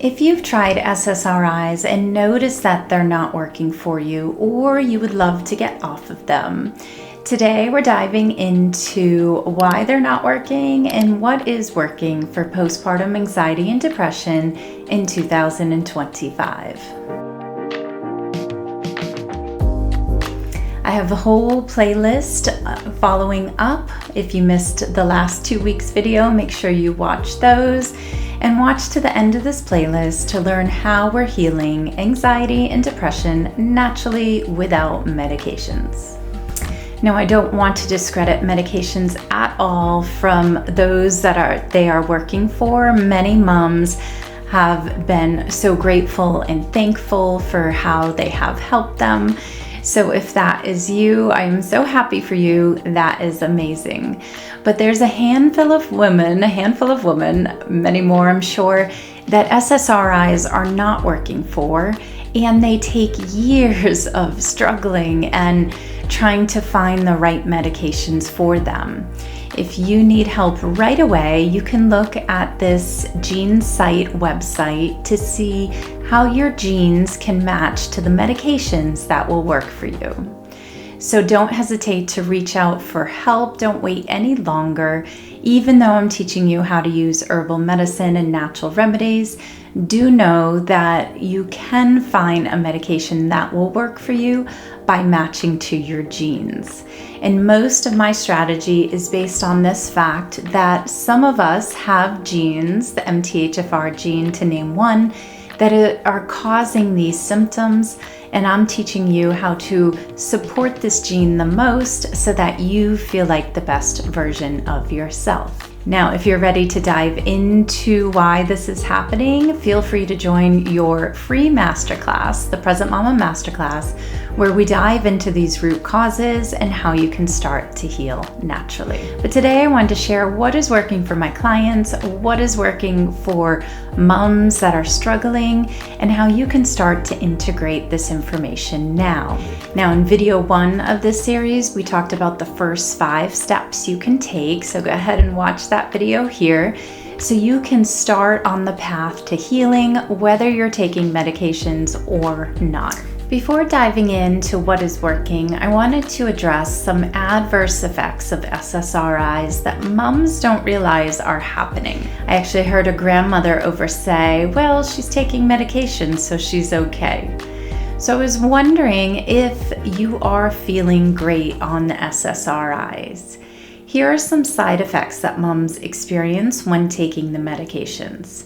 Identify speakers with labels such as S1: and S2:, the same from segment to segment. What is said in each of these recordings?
S1: If you've tried SSRIs and noticed that they're not working for you, or you would love to get off of them, today we're diving into why they're not working and what is working for postpartum anxiety and depression in 2025. I have a whole playlist following up. If you missed the last 2 weeks' video, make sure you watch those and watch to the end of this playlist to learn how we're healing anxiety and depression naturally without medications. Now, I don't want to discredit medications at all from those that they are working for. Many moms have been so grateful and thankful for how they have helped them. So if that is you, I am so happy for you. That is amazing. But there's a handful of women, many more I'm sure, that SSRIs are not working for, and they take years of struggling and trying to find the right medications for them. If you need help right away, you can look at this GeneSight website to see how your genes can match to the medications that will work for you. So don't hesitate to reach out for help. Don't wait any longer. Even though I'm teaching you how to use herbal medicine and natural remedies, do know that you can find a medication that will work for you by matching to your genes. And most of my strategy is based on this fact that some of us have genes, the MTHFR gene to name one, that are causing these symptoms, and I'm teaching you how to support this gene the most so that you feel like the best version of yourself. Now, if you're ready to dive into why this is happening, feel free to join your free masterclass, the Present Mama Masterclass, where we dive into these root causes and how you can start to heal naturally. But today I wanted to share what is working for my clients, what is working for moms that are struggling, and how you can start to integrate this information now. Now, in video 1 of this series, we talked about the first 5 steps you can take. So go ahead and watch that video here so you can start on the path to healing, whether you're taking medications or not. Before diving into what is working, I wanted to address some adverse effects of SSRIs that moms don't realize are happening. I actually heard a grandmother say, well, she's taking medication, so she's okay. So I was wondering if you are feeling great on the SSRIs. Here are some side effects that moms experience when taking the medications.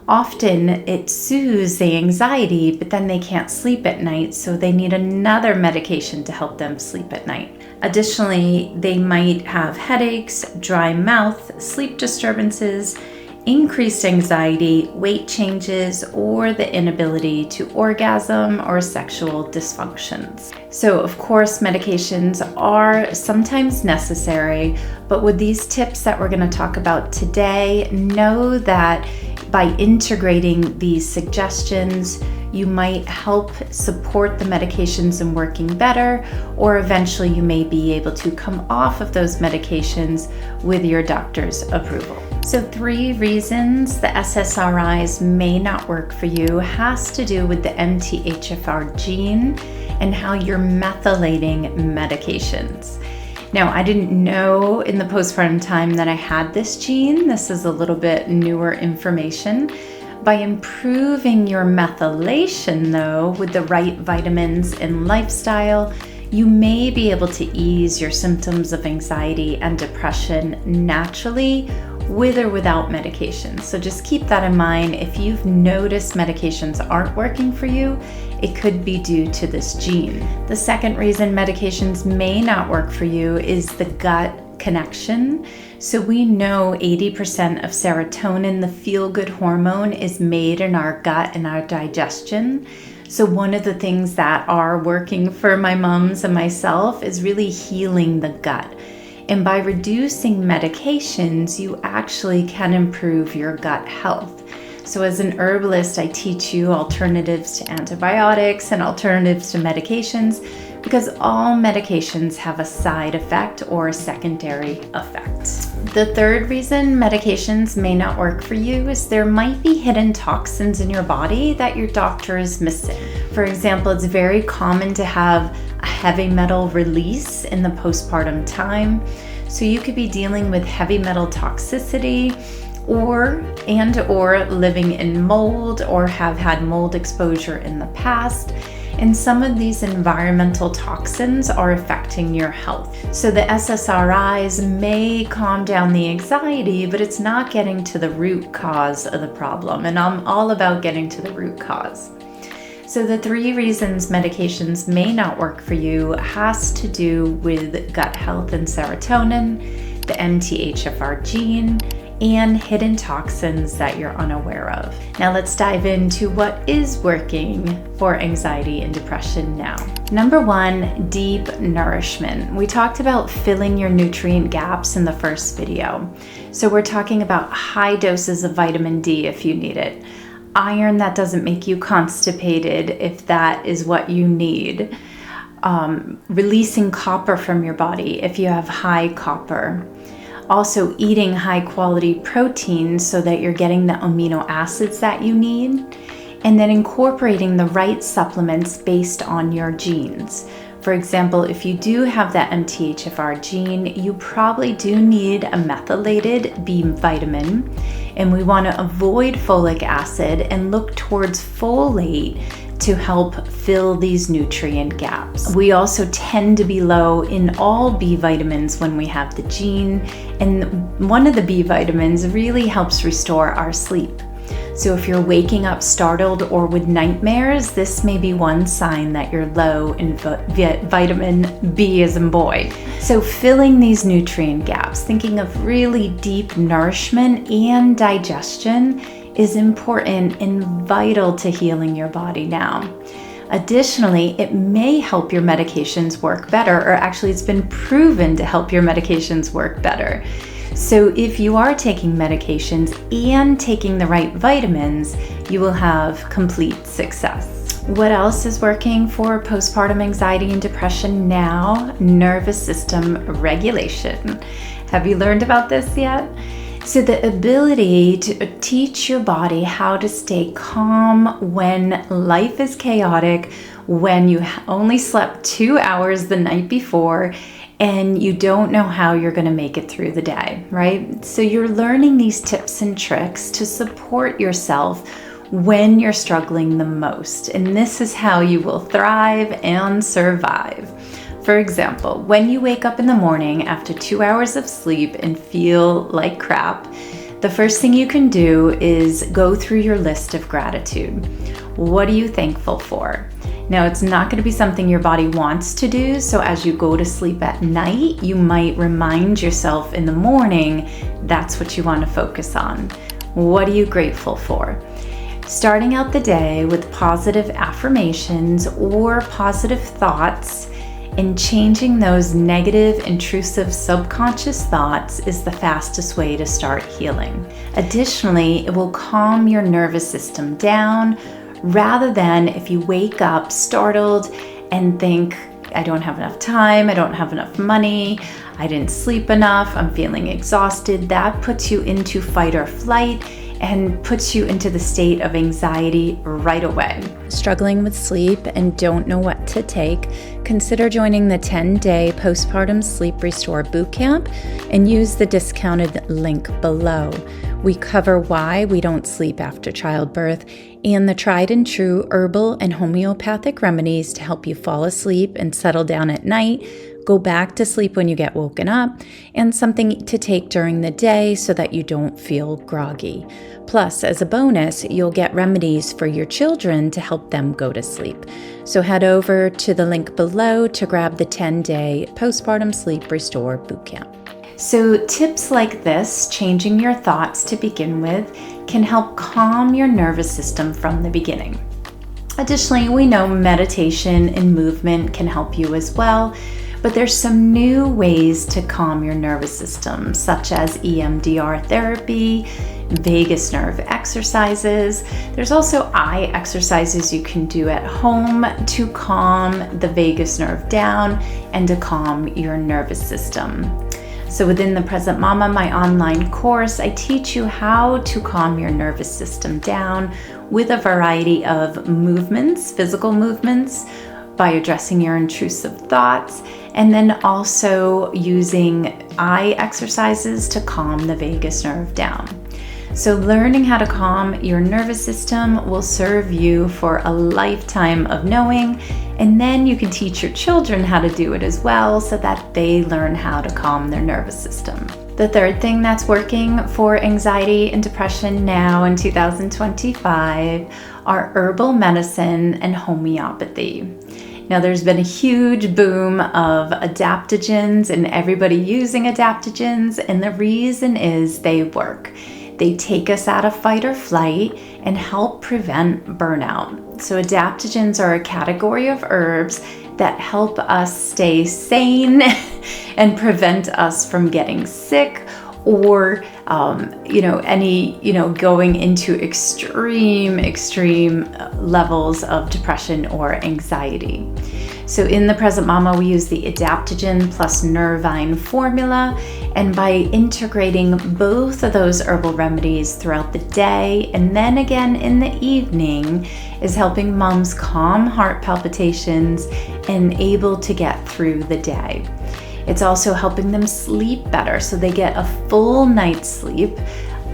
S1: Often it soothes the anxiety, but then they can't sleep at night, so they need another medication to help them sleep at night. Additionally, they might have headaches, dry mouth, sleep disturbances, increased anxiety, weight changes, or the inability to orgasm or sexual dysfunctions. So of course, medications are sometimes necessary, but with these tips that we're going to talk about today, know that by integrating these suggestions, you might help support the medications in working better, or eventually you may be able to come off of those medications with your doctor's approval. So 3 reasons the SSRIs may not work for you has to do with the MTHFR gene and how you're methylating medications. Now, I didn't know in the postpartum time that I had this gene. This is a little bit newer information. By improving your methylation, though, with the right vitamins and lifestyle, you may be able to ease your symptoms of anxiety and depression naturally, with or without medications. So just keep that in mind. If you've noticed medications aren't working for you, it could be due to this gene. The second reason medications may not work for you is the gut connection. So we know 80% of serotonin, the feel-good hormone, is made in our gut and our digestion. So one of the things that are working for my moms and myself is really healing the gut. And by reducing medications, you actually can improve your gut health. So as an herbalist, I teach you alternatives to antibiotics and alternatives to medications, because all medications have a side effect or a secondary effect. The third reason medications may not work for you is there might be hidden toxins in your body that your doctor is missing. For example, it's very common to have a heavy metal release in the postpartum time. So you could be dealing with heavy metal toxicity or living in mold or have had mold exposure in the past. And some of these environmental toxins are affecting your health. So the SSRIs may calm down the anxiety, but it's not getting to the root cause of the problem. And I'm all about getting to the root cause. So the 3 reasons medications may not work for you has to do with gut health and serotonin, the MTHFR gene, and hidden toxins that you're unaware of. Now let's dive into what is working for anxiety and depression now. Number 1, deep nourishment. We talked about filling your nutrient gaps in the first video. So we're talking about high doses of vitamin D if you need it. Iron that doesn't make you constipated if that is what you need. Releasing copper from your body if you have high copper. Also eating high quality protein so that you're getting the amino acids that you need, and then incorporating the right supplements based on your genes. For example, if you do have that MTHFR gene, you probably do need a methylated B vitamin, and we want to avoid folic acid and look towards folate to help fill these nutrient gaps. We also tend to be low in all B vitamins when we have the gene, and one of the B vitamins really helps restore our sleep. So if you're waking up startled or with nightmares, this may be one sign that you're low in vitamin B as in boy. So filling these nutrient gaps, thinking of really deep nourishment and digestion is important and vital to healing your body now. Additionally, it may help your medications work better, or actually it's been proven to help your medications work better. So if you are taking medications and taking the right vitamins, you will have complete success. What else is working for postpartum anxiety and depression now? Nervous system regulation. Have you learned about this yet? So the ability to teach your body how to stay calm when life is chaotic, when you only slept 2 hours the night before, and you don't know how you're going to make it through the day, right? So you're learning these tips and tricks to support yourself when you're struggling the most. And this is how you will thrive and survive. For example, when you wake up in the morning after 2 hours of sleep and feel like crap, the first thing you can do is go through your list of gratitude. What are you thankful for? Now, it's not going to be something your body wants to do, so as you go to sleep at night, you might remind yourself in the morning that's what you want to focus on. What are you grateful for? Starting out the day with positive affirmations or positive thoughts and changing those negative, intrusive, subconscious thoughts is the fastest way to start healing. Additionally, it will calm your nervous system down rather than if you wake up startled and think, I don't have enough time, I don't have enough money, I didn't sleep enough, I'm feeling exhausted. That puts you into fight or flight and puts you into the state of anxiety right away. Struggling with sleep and don't know what to take? Consider joining the 10-day Postpartum Sleep Restore Bootcamp and use the discounted link below. We cover why we don't sleep after childbirth and the tried and true herbal and homeopathic remedies to help you fall asleep and settle down at night, go back to sleep when you get woken up, and something to take during the day so that you don't feel groggy. Plus, as a bonus, you'll get remedies for your children to help them go to sleep. So head over to the link below to grab the 10-day Postpartum Sleep Restore Bootcamp. So tips like this, changing your thoughts to begin with, can help calm your nervous system from the beginning. Additionally, we know meditation and movement can help you as well, but there's some new ways to calm your nervous system, such as EMDR therapy, vagus nerve exercises. There's also eye exercises you can do at home to calm the vagus nerve down and to calm your nervous system. So within the Present Mama, my online course, I teach you how to calm your nervous system down with a variety of movements, physical movements, by addressing your intrusive thoughts, and then also using eye exercises to calm the vagus nerve down. So learning how to calm your nervous system will serve you for a lifetime of knowing, and then you can teach your children how to do it as well so that they learn how to calm their nervous system. The third thing that's working for anxiety and depression now in 2025 are herbal medicine and homeopathy. Now, there's been a huge boom of adaptogens and everybody using adaptogens, and the reason is they work. They take us out of fight or flight and help prevent burnout. So adaptogens are a category of herbs that help us stay sane and prevent us from getting sick or going into extreme levels of depression or anxiety. So in the Present Mama, we use the adaptogen plus nervine formula, and by integrating both of those herbal remedies throughout the day and then again in the evening is helping moms calm heart palpitations and able to get through the day. It's also helping them sleep better, so they get a full night's sleep,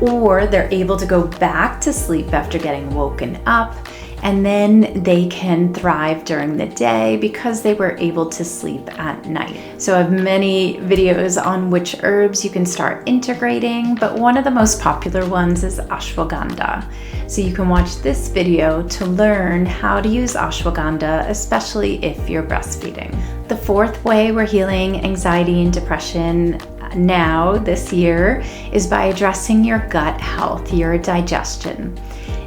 S1: or they're able to go back to sleep after getting woken up, and then they can thrive during the day because they were able to sleep at night. So I have many videos on which herbs you can start integrating, but one of the most popular ones is ashwagandha. So you can watch this video to learn how to use ashwagandha, especially if you're breastfeeding. The fourth way we're healing anxiety and depression now this year is by addressing your gut health, your digestion.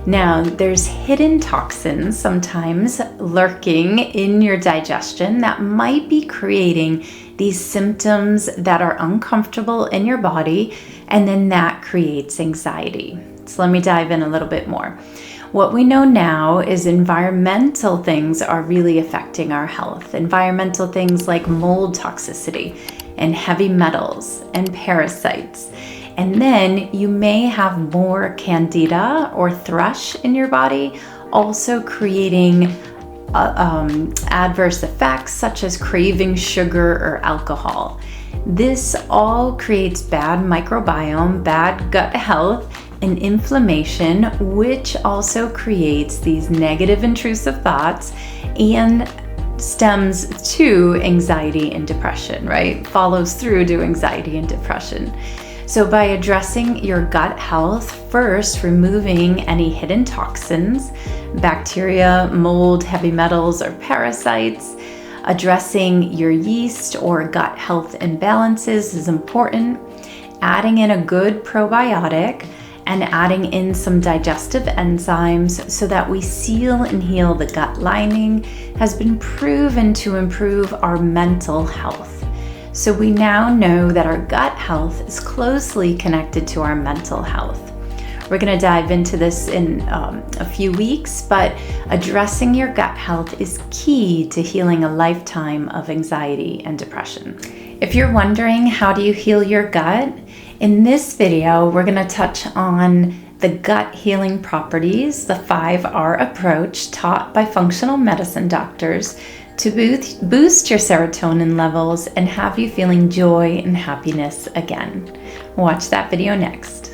S1: Now, there's hidden toxins sometimes lurking in your digestion that might be creating these symptoms that are uncomfortable in your body, and then that creates anxiety. So let me dive in a little bit more. What we know now is environmental things are really affecting our health. Environmental things like mold toxicity and heavy metals and parasites. And then you may have more candida or thrush in your body, also creating adverse effects such as craving sugar or alcohol. This all creates bad microbiome, bad gut health, and inflammation, which also creates these negative intrusive thoughts and stems to anxiety and depression, right? Follows through to anxiety and depression. So by addressing your gut health, first removing any hidden toxins, bacteria, mold, heavy metals, or parasites, addressing your yeast or gut health imbalances is important, adding in a good probiotic, and adding in some digestive enzymes so that we seal and heal the gut lining has been proven to improve our mental health. So we now know that our gut health is closely connected to our mental health. We're going to dive into this in a few weeks, but addressing your gut health is key to healing a lifetime of anxiety and depression. If you're wondering how do you heal your gut, in this video, we're going to touch on the gut healing properties, the 5R approach taught by functional medicine doctors to boost your serotonin levels and have you feeling joy and happiness again. Watch that video next.